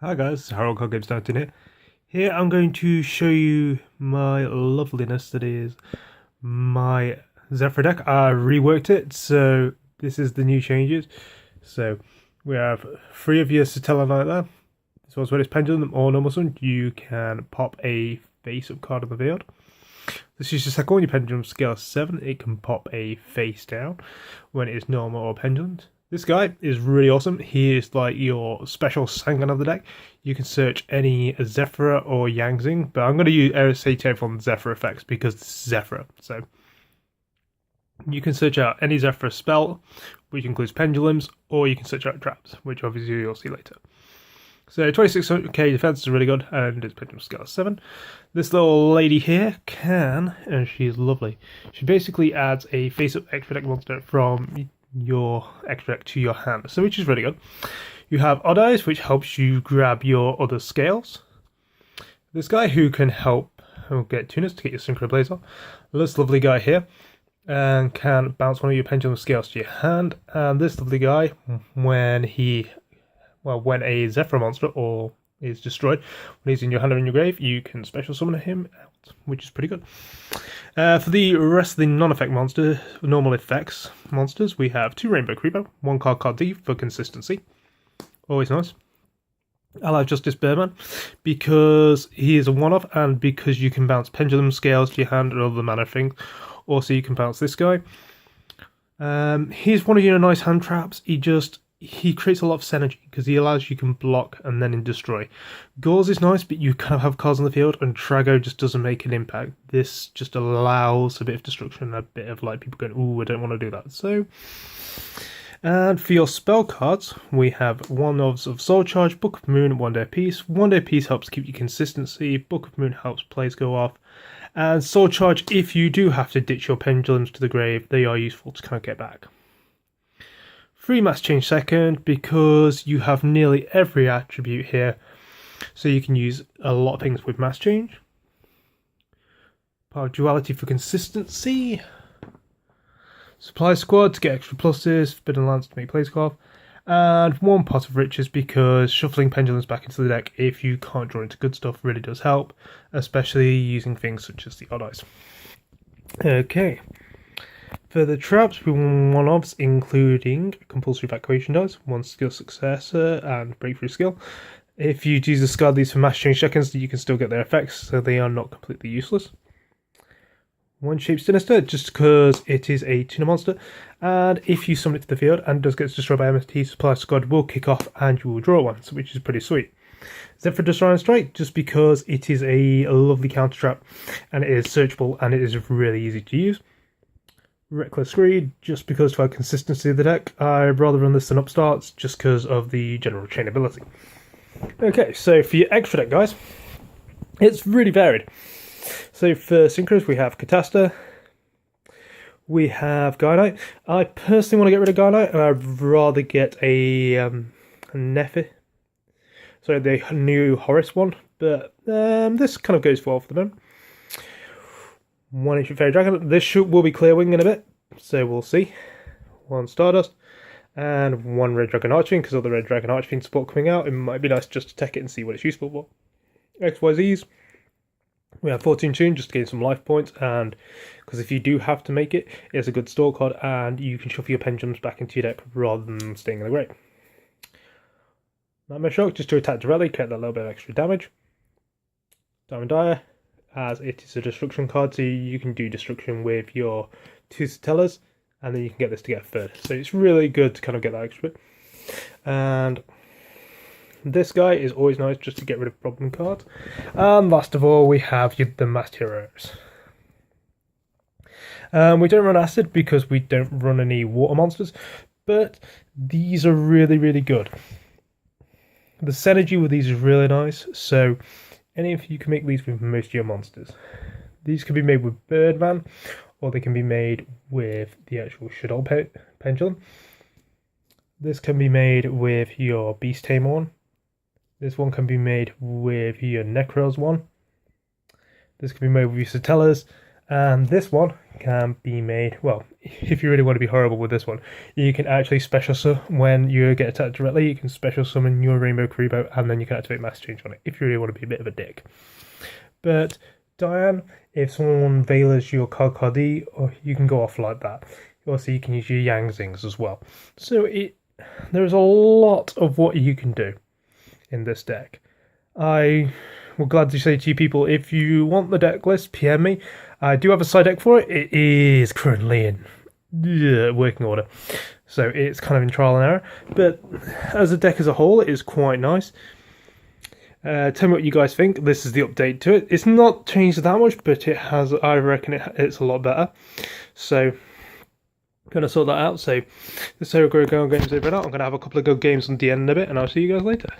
Hi guys, Harold Cog Games Downton here. Here I'm going to show you my loveliness that is my Zefra deck. I reworked it, so this is the new changes. So we have three of your Satella Knight there. This one's when it's pendulum or normal sun, you can pop a face-up card on the field. This is your second one, your pendulum scale 7, it can pop a face down when it is normal or pendulum. This guy is really awesome. He is like your special Sangan of the deck. You can search any Zefra or Yangzing, but I'm going to use say from Zefra effects because this is Zefra. So you can search out any Zefra spell, which includes pendulums, or you can search out traps, which obviously you'll see later. So 26k defense is really good, and it's pendulum scale 7. This little lady here can, and she's lovely, she basically adds a face-up extra deck monster from your extra deck to your hand, so which is really good. You have Odd Eyes, which helps you grab your other scales. This guy who can help get tuners to get your Synchro Blaze off. This lovely guy here and can bounce one of your pendulum scales to your hand. And this lovely guy, when a Zefra monster or is destroyed, when he's in your hand or in your grave, you can special summon him out, which is pretty good. For the rest of the non-effect normal effects monsters, we have 2 Rainbow Creeper, 1 card D for consistency. Always nice. I like Justice Birdman because he is a one-off and because you can bounce pendulum scales to your hand and other manner of things. Also, you can bounce this guy. He's one of your nice hand traps. He creates a lot of synergy because he allows you can block and then destroy. Gauze is nice, but you kind of have cards on the field, and Trago just doesn't make an impact. This just allows a bit of destruction, a bit of like people going, "Ooh, I don't want to do that." So, and for your spell cards, we have 1 of Soul Charge, Book of Moon, 1 Day Peace. 1 Day Peace helps keep your consistency. Book of Moon helps plays go off. And Soul Charge, if you do have to ditch your pendulums to the grave, they are useful to kind of get back. 3 Mass Change second because you have nearly every attribute here, so you can use a lot of things with Mass Change. Power Duality for consistency. Supply Squad to get extra pluses, Forbidden Lance to make plays go off. And 1 Pot of Riches because shuffling pendulums back into the deck if you can't draw into good stuff really does help, especially using things such as the Odd Eyes. Okay. For the traps, we want one-offs, including Compulsory Evacuation Dice, 1 Skill Successor, and Breakthrough Skill. If you discard these for Mass Change seconds, you can still get their effects, so they are not completely useless. 1 Shape Sinister, just because it is a tuner monster, and if you summon it to the field and it does get destroyed by MST, Supply Squad will kick off and you will draw 1, which is pretty sweet. Zefra Destroy and Strike, just because it is a lovely counter trap, and it is searchable and it is really easy to use. Reckless Greed, just because for consistency of the deck, I'd rather run this than Upstarts, just because of the general chain ability. Okay, so for your extra deck, guys, it's really varied. So for Synchros, we have Catasta, we have Guy Knight. I personally want to get rid of Guy Knight, and I'd rather get a Nephi. So the new Horus one, but this kind of goes well for them. 1 Ancient Fairy Dragon. This will be Clear Wing in a bit, so we'll see. 1 Stardust, and 1 Red Dragon Archfiend, because of the Red Dragon Archfiend support coming out, it might be nice just to tech it and see what it's useful for. XYZs. We have 14 Tune just to gain some life points, and because if you do have to make it, it's a good store card, and you can shuffle your pendulums back into your deck rather than staying in the grave. Nightmare Shock, just to attack directly, get that little bit of extra damage. Diamond Dire, as it is a destruction card, so you can do destruction with your 2 Satellas, and then you can get this to get a 3rd. So it's really good to kind of get that extra bit. And this guy is always nice just to get rid of problem cards. And last of all, we have the Masked Heroes. We don't run Acid because we don't run any water monsters, but these are really, really good. The synergy with these is really nice, so any of you can make these with most of your monsters. These can be made with Birdman, or they can be made with the actual Shadol Pendulum. This can be made with your Beast Tamer one. This one can be made with your Necros one. This can be made with your Satellas, And this one can be made, well, if you really want to be horrible with this one, you can actually special summon when you get attacked directly, you can special summon your Rainbow Kuriboh and then you can activate Mass Change on it, if you really want to be a bit of a dick. But Diane, if someone veilers your Karkadi, or you can go off like that. Also, you can use your Yang Zings as well. So there's a lot of what you can do in this deck. I will gladly say to you people, if you want the deck list, PM me. I do have a side deck for it. It is currently in working order, so it's kind of in trial and error. But as a deck as a whole, it is quite nice. Tell me what you guys think. This is the update to it. It's not changed that much, but it has. I reckon it's a lot better. So I'm gonna sort that out. So the Sarah Grow Games over now. I'm gonna have a couple of good games on DN in a bit, and I'll see you guys later.